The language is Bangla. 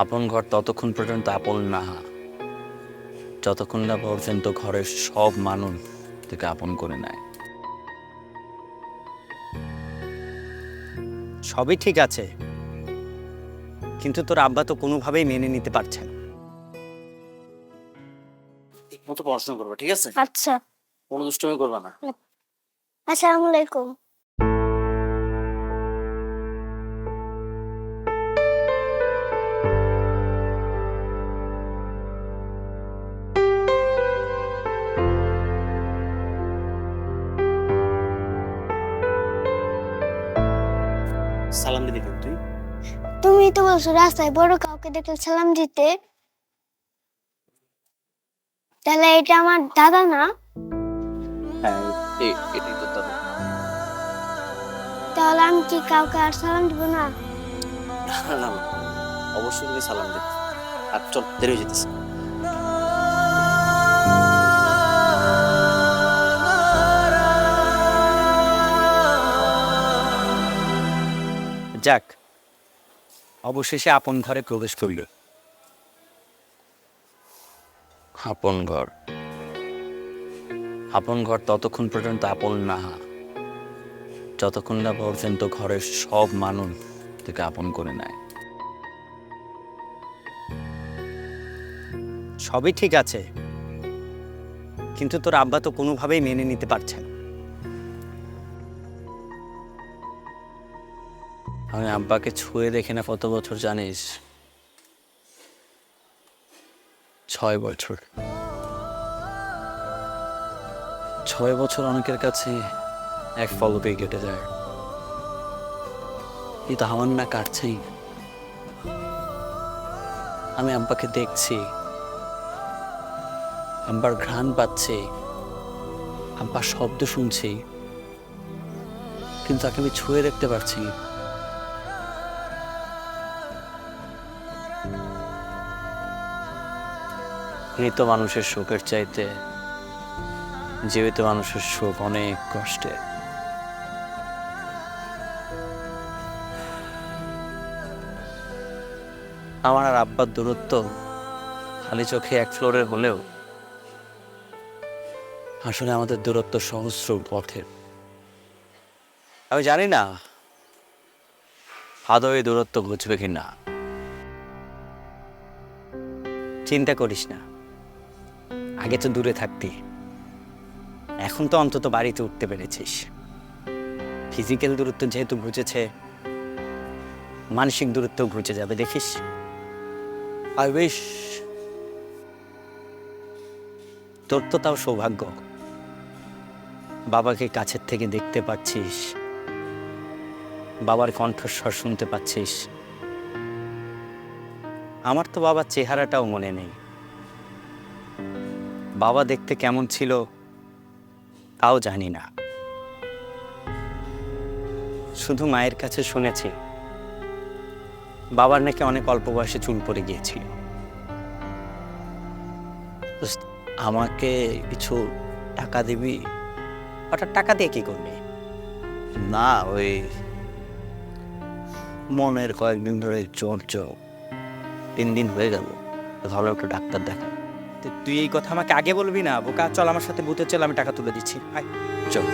আপন ঘর ততক্ষণ পর্যন্ত আপন না, যতক্ষণ না পর্যন্ত ঘরের সব মানুষ তোকে আপন করে নেয়। সবই ঠিক আছে, কিন্তু তোর আব্বা তো কোনোভাবেই মেনে নিতে পারছে না। ঠিক মতো পড়াশোনা করবে, ঠিক আছে? আচ্ছা। কোনো দুষ্টুমি করবে না। আসসালামু আলাইকুম। সালাম দিবি কেন তুই? তুমি তো বলছো রাস্তায় বড় কাউকে দেখলে সালাম দিতে, তাহলে এটা আমার দাদা না? হ্যাঁ, এটাই তো দাদু। তাহলে আমি কি কাউকে আর সালাম দিব না? না না না, অবশ্যই তুমি সালাম দিবে। আর চল, দেরি হয়ে যেতেছে। যাক, অবশেষে আপন ঘরে প্রবেশ করল। আপন ঘর, আপন ঘর ততক্ষণ পর্যন্ত আপন না, যতক্ষণ না পর্যন্ত ঘরের সব মানুষ তোকে আপন করে নেয়। সবই ঠিক আছে, কিন্তু তোর আব্বা তো কোনোভাবেই মেনে নিতে পারছে না। আমি আব্বাকে ছুঁয়ে দেখি না কত বছর জানিস? 6 বছর। 6 বছর অনেকের কাছে এক পলকেই কেটে যায়। এই তো আমার না কাটছেই। আমি আব্বাকে দেখছি, আব্বার ঘ্রাণ পাচ্ছি, আব্বার শব্দ শুনছি, কিন্তু তাকে আমি ছুঁয়ে দেখতে পারছি না। মৃত মানুষের শোকের চাইতে জীবিত মানুষের শোক অনেক কষ্টে। আমার আর আব্বার দূরত্ব খালি চোখে এক ফ্লোরের হলেও আসলে আমাদের দূরত্ব সহস্র পথের। আমি জানি না আদৌ এই দূরত্ব ঘুচবে কি না। চিন্তা করিস না, আগে তো দূরে থাকতি, এখন তো অন্তত বাড়িতে উঠতে পেরেছিস। ফিজিক্যাল দূরত্ব যেহেতু ঘুচেছে, মানসিক দূরত্ব ঘুচে যাবে, দেখিস। I wish. তোর তো তাও সৌভাগ্য, বাবাকে কাছের থেকে দেখতে পাচ্ছিস, বাবার কণ্ঠস্বর শুনতে পাচ্ছিস। আমার তো বাবার চেহারাটাও মনে নেই, বাবা দেখতে কেমন ছিল তাও জানি না। শুধু মায়ের কাছে শুনেছি বাবার নাকি অনেক অল্প বয়সে চুল পড়ে গিয়েছিল। দোস্ত, আমাকে কিছু টাকা দিবি? হঠাৎ টাকা দিয়ে কি করবি? না, ওই মনের কয়েকদিন ধরে জ্বর জ্বর, 3 দিন হয়ে গেল। ভালো একটা ডাক্তার দেখা। তুই এই কথা আমাকে আগে বলবি না বোকা। চল আমার সাথে ভূতের চেল, আমি টাকা তুলে দিচ্ছি। আয় চল।